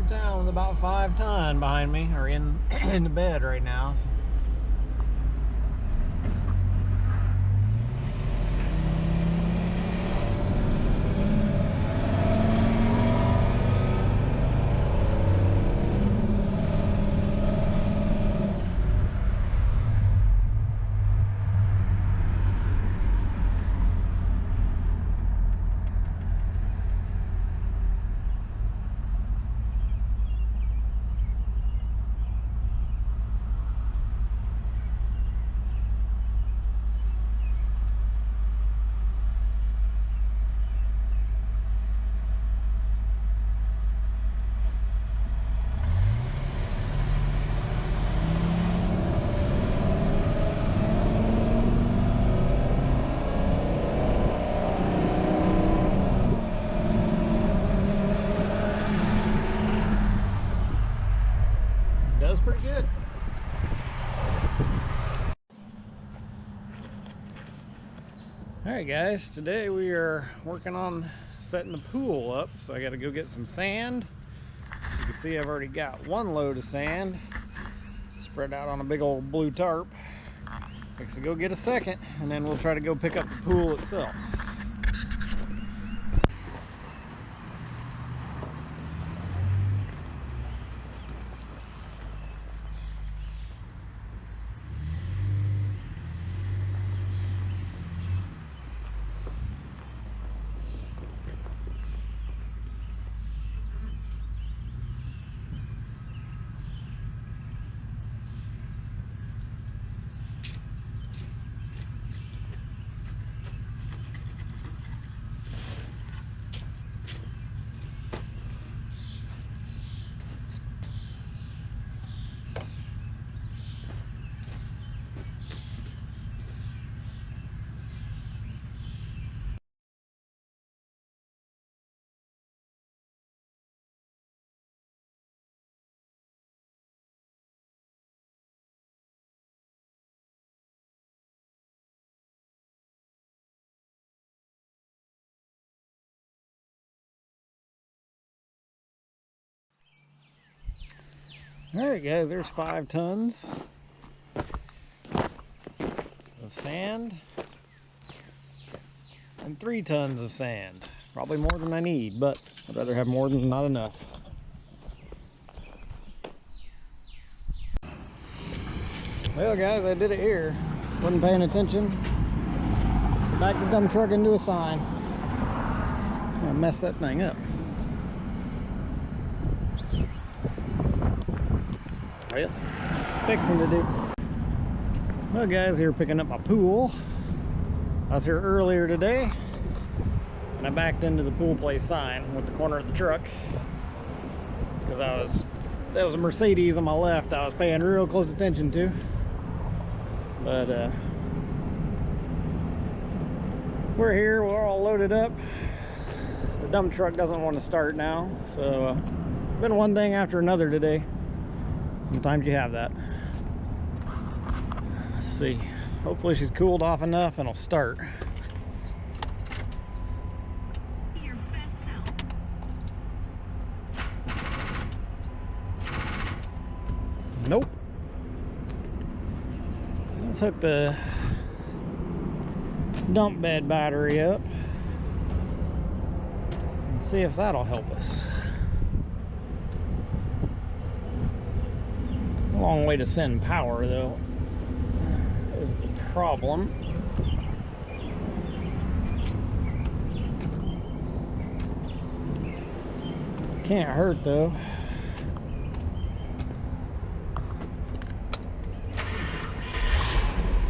through town with about 5 ton behind me, or in the bed right now. Does pretty good. Alright guys, today we are working on setting the pool up, so I got to go get some sand. As you can see, I've already got 1 load of sand spread out on a big old blue tarp. So go get a second, and then we'll try to go pick up the pool itself. Alright guys, there's 5 tons of sand and 3 tons of sand. Probably more than I need, but I'd rather have more than not enough. Well guys, I did it here. Wasn't paying attention. Backed the dump truck into a sign. I messed that thing up. Well, fixing to do. Well guys, here picking up my pool. I was here earlier today and I backed into the pool place sign with the corner of the truck because there was a Mercedes on my left I was paying real close attention to, but we're here, we're all loaded up. The dump truck doesn't want to start now, so been one thing after another today. Sometimes you have that. Let's see. Hopefully she's cooled off enough and it'll start. Your best self. Nope. Let's hook the dump bed battery up and see if that'll help us. Long way to send power though is the problem. Can't hurt though.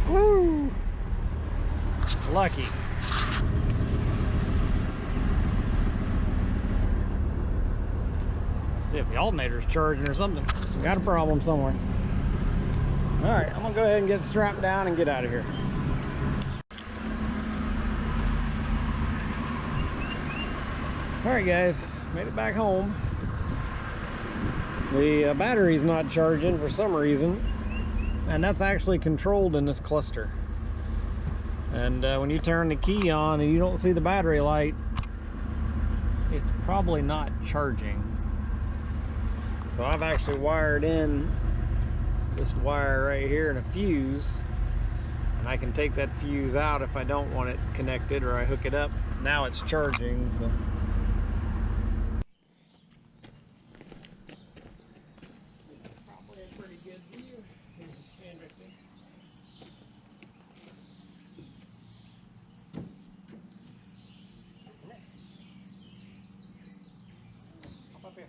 Woo! Lucky. See if the alternator's charging or something. Got a problem somewhere. Alright, I'm gonna go ahead and get strapped down and get out of here. Alright guys, made it back home. The battery's not charging for some reason, and that's actually controlled in this cluster. And when you turn the key on and you don't see the battery light, it's probably not charging. So I've actually wired in this wire right here and a fuse, and I can take that fuse out if I don't want it connected, or I hook it up. Now it's charging, so. Probably a pretty good view. Here's the stand right there. Hop up here.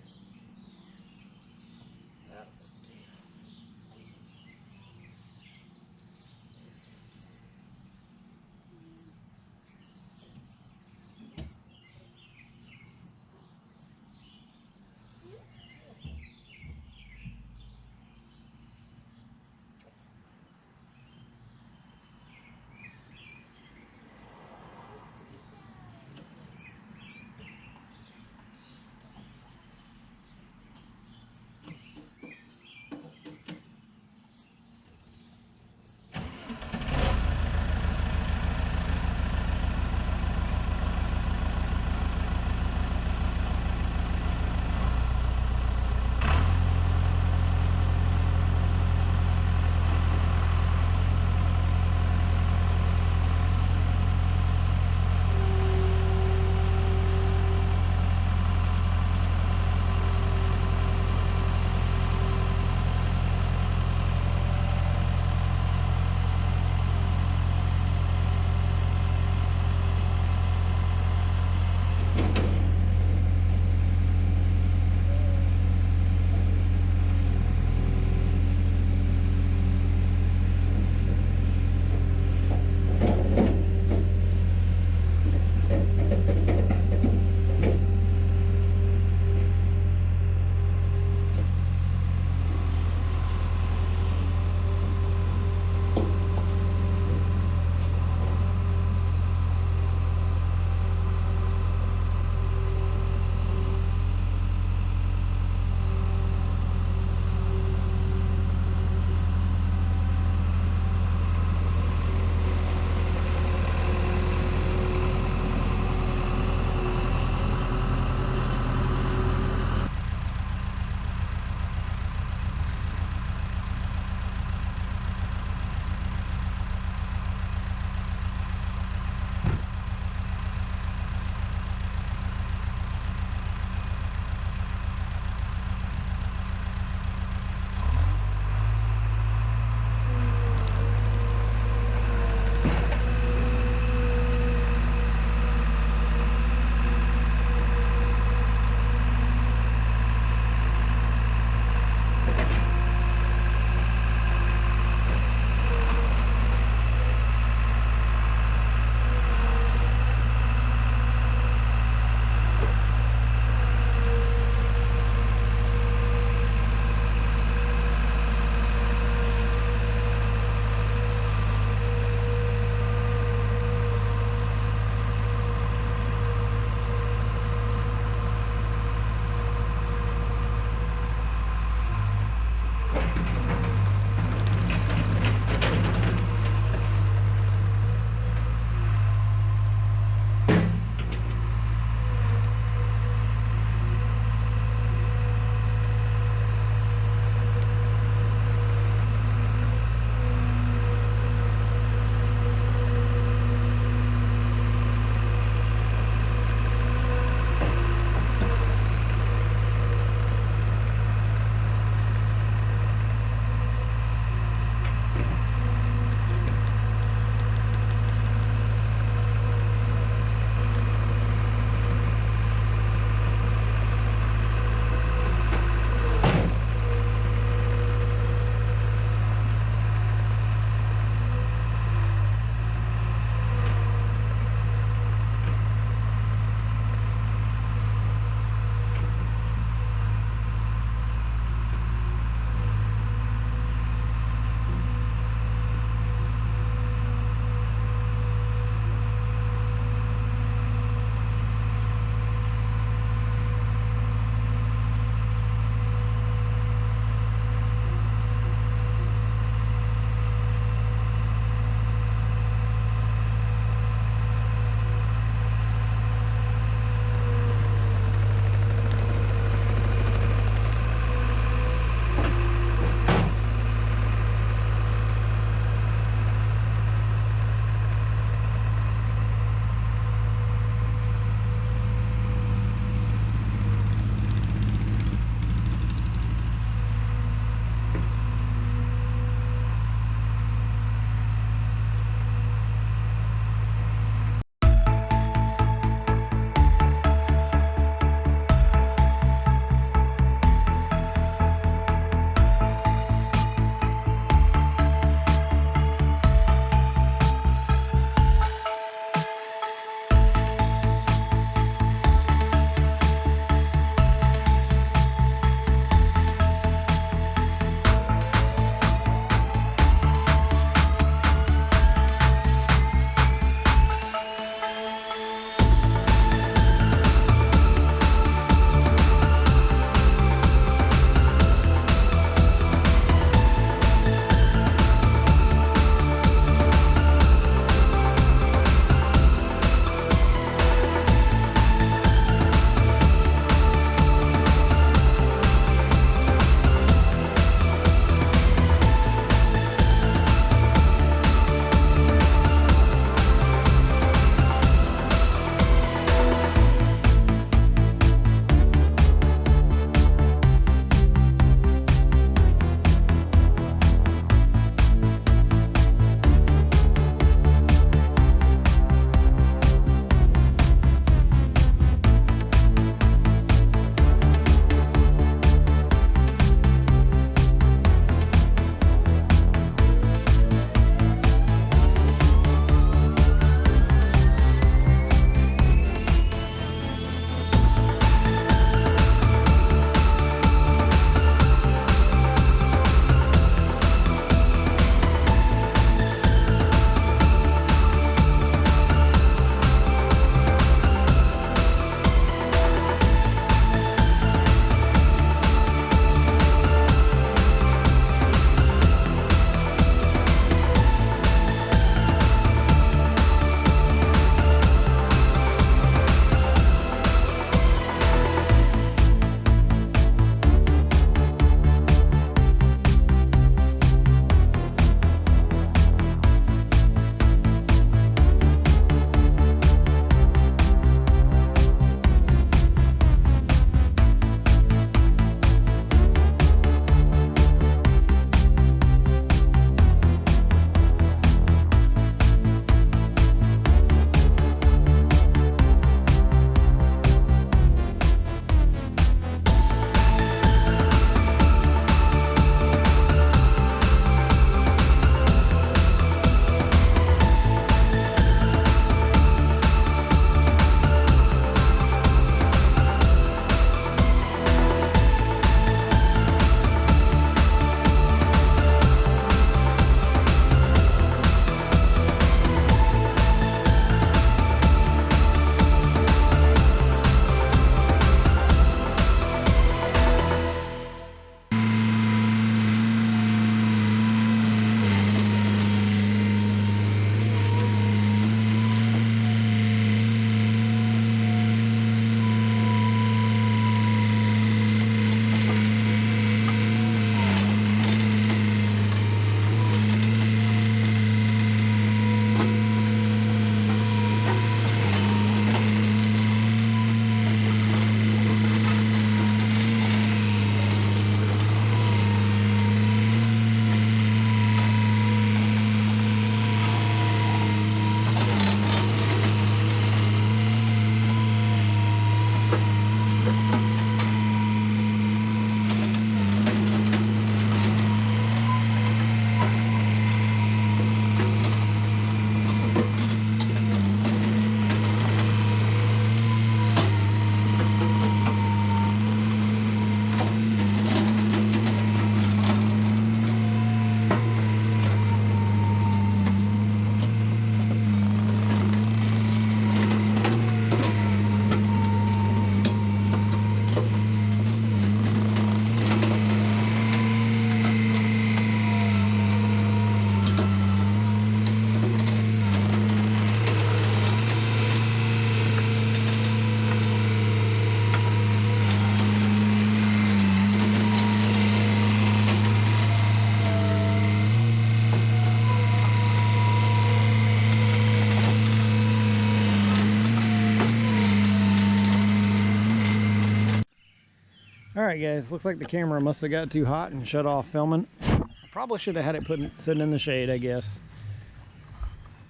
Alright guys, looks like the camera must have got too hot and shut off filming. I probably should have had it sitting in the shade, I guess.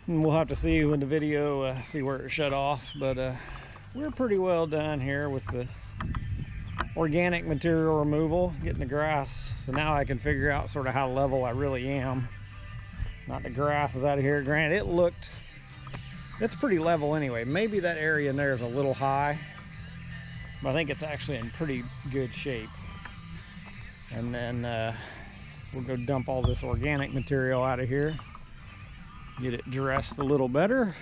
And we'll have to see when the video, see where it shut off. But we're pretty well done here with the organic material removal, getting the grass. So now I can figure out sort of how level I really am. Not the grass is out of here. Granted, it's pretty level anyway. Maybe that area in there is a little high, but I think it's actually in pretty good shape. And then we'll go dump all this organic material out of here, get it dressed a little better.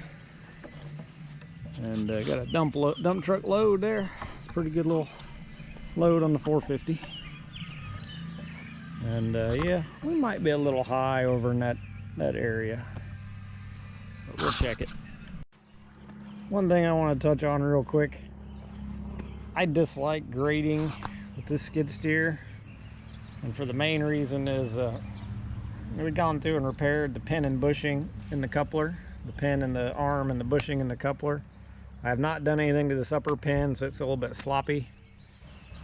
And got a dump truck load there. It's a pretty good little load on the 450. And yeah, we might be a little high over in that area, but we'll check it. One thing I want to touch on real quick, I dislike grading with this skid steer, and for the main reason is we've gone through and repaired the pin and bushing in the coupler, the pin and the arm and the bushing in the coupler. I have not done anything to this upper pin, so it's a little bit sloppy,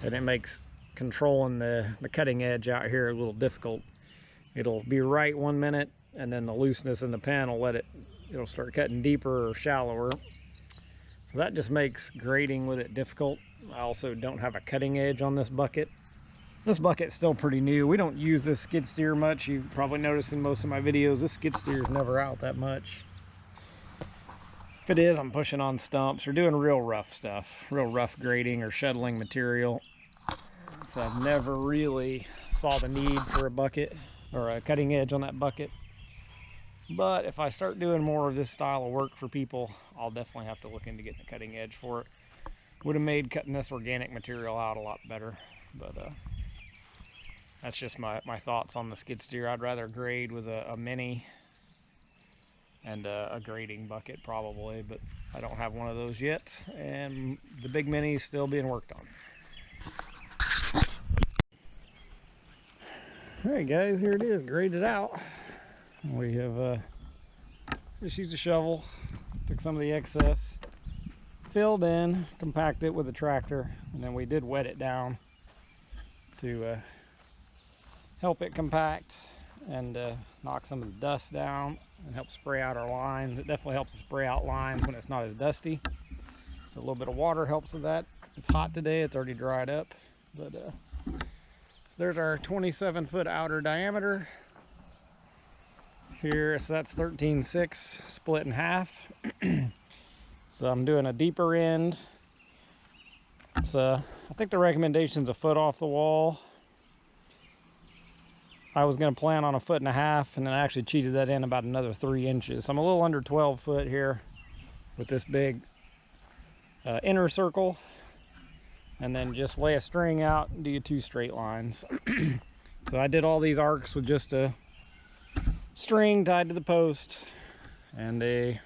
and it makes controlling the cutting edge out here a little difficult. It'll be right 1 minute, and then the looseness in the pen will it'll start cutting deeper or shallower. So that just makes grading with it difficult. I also don't have a cutting edge on this bucket. This bucket's still pretty new. We don't use this skid steer much. You've probably noticed in most of my videos, this skid steer is never out that much. If it is, I'm pushing on stumps or doing real rough stuff, real rough grading or shuttling material. So I've never really saw the need for a bucket or a cutting edge on that bucket. But if I start doing more of this style of work for people, I'll definitely have to look into getting a cutting edge for it. Would have made cutting this organic material out a lot better, but that's just my thoughts on the skid steer. I'd rather grade with a mini and a grading bucket probably, but I don't have one of those yet, and the big mini is still being worked on. All right guys, here it is, graded out. We have just used a shovel, took some of the excess, filled in, compacted it with a tractor, and then we did wet it down to help it compact and knock some of the dust down and help spray out our lines. It definitely helps to spray out lines when it's not as dusty. So a little bit of water helps with that. It's hot today, it's already dried up, but so there's our 27-foot outer diameter. Here, so that's 13/6 split in half. So I'm doing a deeper end. So I think the recommendation's a foot off the wall. I was going to plan on 1.5 feet, and then I actually cheated that in about another 3 inches. So I'm a little under 12 foot here with this big inner circle, and then just lay a string out and do your 2 straight lines. So I did all these arcs with just a string tied to the post and a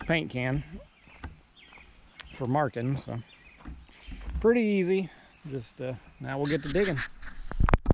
paint can for marking. So pretty easy. Just now we'll get to digging.